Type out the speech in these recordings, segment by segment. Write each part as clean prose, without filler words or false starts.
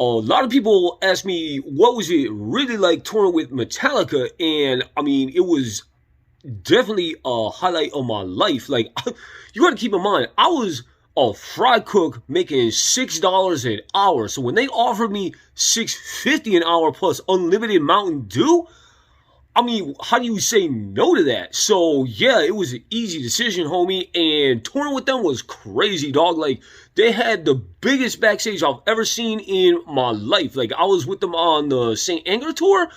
A lot of people ask me what was it really like touring with Metallica, and I mean it was definitely a highlight of my life. Like you got to keep in mind, I was a fry cook making $6 an hour. So when they offered me $6.50 an hour plus unlimited Mountain Dew, I mean, how do you say no to that? So yeah, it was an easy decision, homie. And touring with them was crazy, dog. Like they had the biggest backstage I've ever seen in my life. Like I was with them on the St. Anger tour,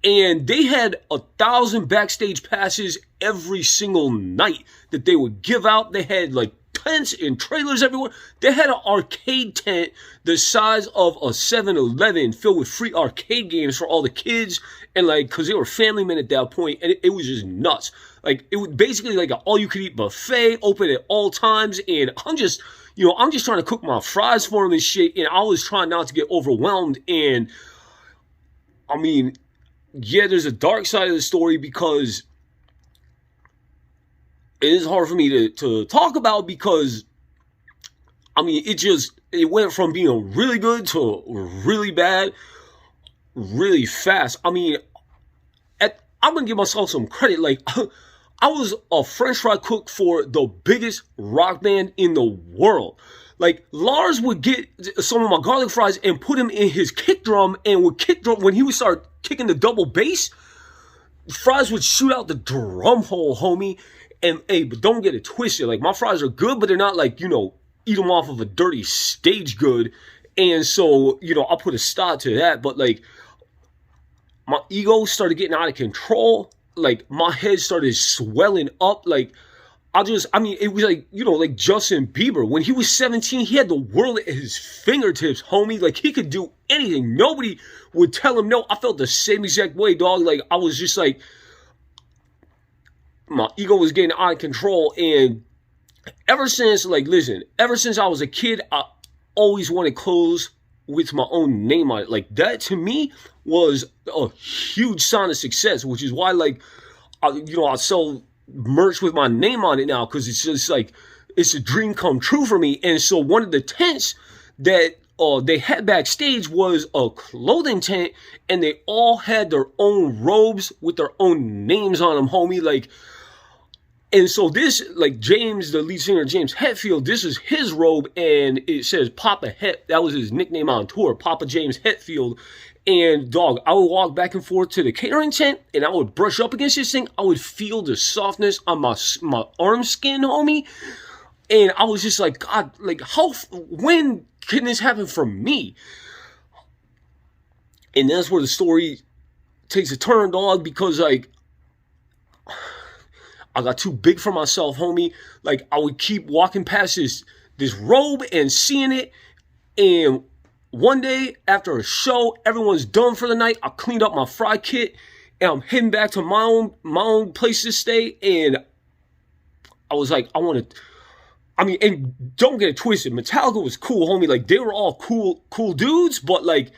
and they had 1,000 backstage passes every single night that they would give out. They had like tents and trailers everywhere. They had an arcade tent the size of a 7-Eleven filled with free arcade games for all the kids, and like, cause they were family men at that point, and it was just nuts. Like it was basically like an all-you-could-eat buffet, open at all times, and I'm just trying to cook my fries for them and shit, and I was trying not to get overwhelmed. And I mean, yeah, there's a dark side of the story because it is hard for me to talk about because, I mean, it went from being really good to really bad really fast. I mean, I'm going to give myself some credit. Like, I was a French fry cook for the biggest rock band in the world. Like, Lars would get some of my garlic fries and put them in his kick drum, and would kick drum when he would start kicking the double bass, fries would shoot out the drum hole, homie. And hey, but don't get it twisted. Like my fries are good, but they're not like, eat them off of a dirty stage good. And so, I'll put a stop to that. But like my ego started getting out of control. Like my head started swelling up. Like it was like, like Justin Bieber. When he was 17, he had the world at his fingertips, homie. Like he could do anything. Nobody would tell him no. I felt the same exact way, dog. Like I was just like, my ego was getting out of control. And ever since I was a kid, I always wanted clothes with my own name on it. Like that to me was a huge sign of success, which is why I sell merch with my name on it now, because it's just like it's a dream come true for me. And so one of the tents that they had backstage was a clothing tent, and they all had their own robes with their own names on them, homie. Like, and so this, like James, the lead singer, James Hetfield, this is his robe, and it says Papa Het. That was his nickname on tour, Papa James Hetfield. And dog, I would walk back and forth to the catering tent, and I would brush up against this thing. I would feel the softness on my arm skin, homie. And I was just like, God, like when can this happen for me? And that's where the story takes a turn, dog, because like I got too big for myself, homie. Like I would keep walking past this robe and seeing it, and one day after a show, everyone's done for the night. I cleaned up my fry kit, and I'm heading back to my own place to stay. And I was like, and don't get it twisted. Metallica was cool, homie. Like they were all cool dudes, but like,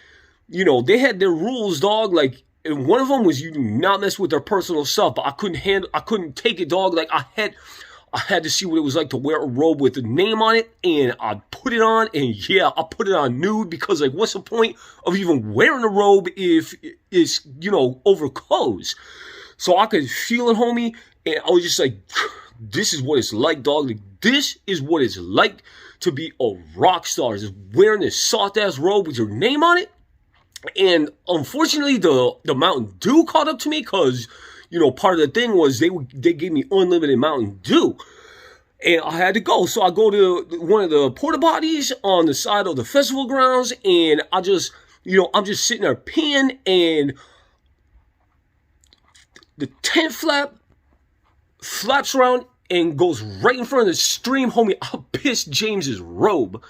they had their rules, dog. Like, and one of them was you do not mess with their personal stuff. But I couldn't take it, dog. Like I had to see what it was like to wear a robe with a name on it, and I put it on, and yeah, I put it on nude, because like, what's the point of even wearing a robe if it's, over clothes? So I could feel it, homie, and I was just like, this is what it's like, dog. Like, this is what it's like to be a rock star, just wearing this soft-ass robe with your name on it. And unfortunately, the Mountain Dew caught up to me, because part of the thing was they gave me unlimited Mountain Dew, and I had to go. So I go to one of the porta potties on the side of the festival grounds, and I'm just sitting there peeing, and the tent flaps around and goes right in front of the stream, homie. I pissed James's robe.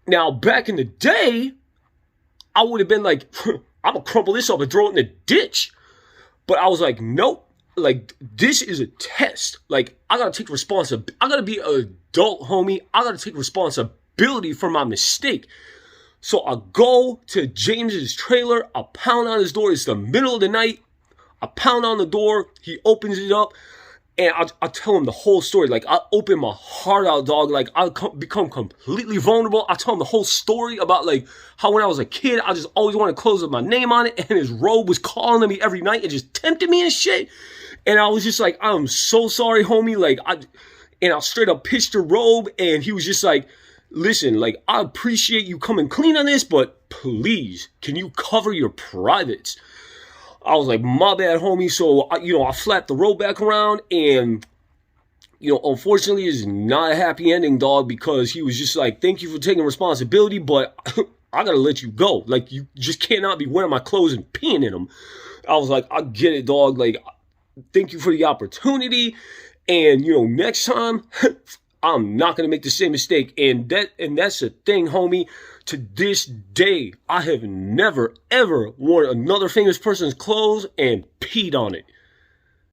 Now, back in the day, I would have been like, I'm gonna crumple this up and throw it in the ditch. But I was like, nope. Like, this is a test. Like, I gotta take responsibility. I gotta be an adult, homie. I gotta take responsibility for my mistake. So I go to James's trailer. I pound on his door. It's the middle of the night. I pound on the door. He opens it up. And I tell him the whole story. Like, I open my heart out, dog. Like, I become completely vulnerable. I tell him the whole story about, like, how when I was a kid, I just always wanted clothes with my name on it. And his robe was calling to me every night and just tempted me and shit. And I was just like, I'm so sorry, homie. Like, I straight up pitched the robe. And he was just like, listen, like, I appreciate you coming clean on this, but please, can you cover your privates? I was like, my bad, homie. So, I flapped the robe back around, and, unfortunately, it's not a happy ending, dog, because he was just like, thank you for taking responsibility, but I gotta let you go. Like, you just cannot be wearing my clothes and peeing in them. I was like, I get it, dog. Like, thank you for the opportunity. And, next time, I'm not going to make the same mistake. And that's the thing, homie. To this day, I have never, ever worn another famous person's clothes and peed on it.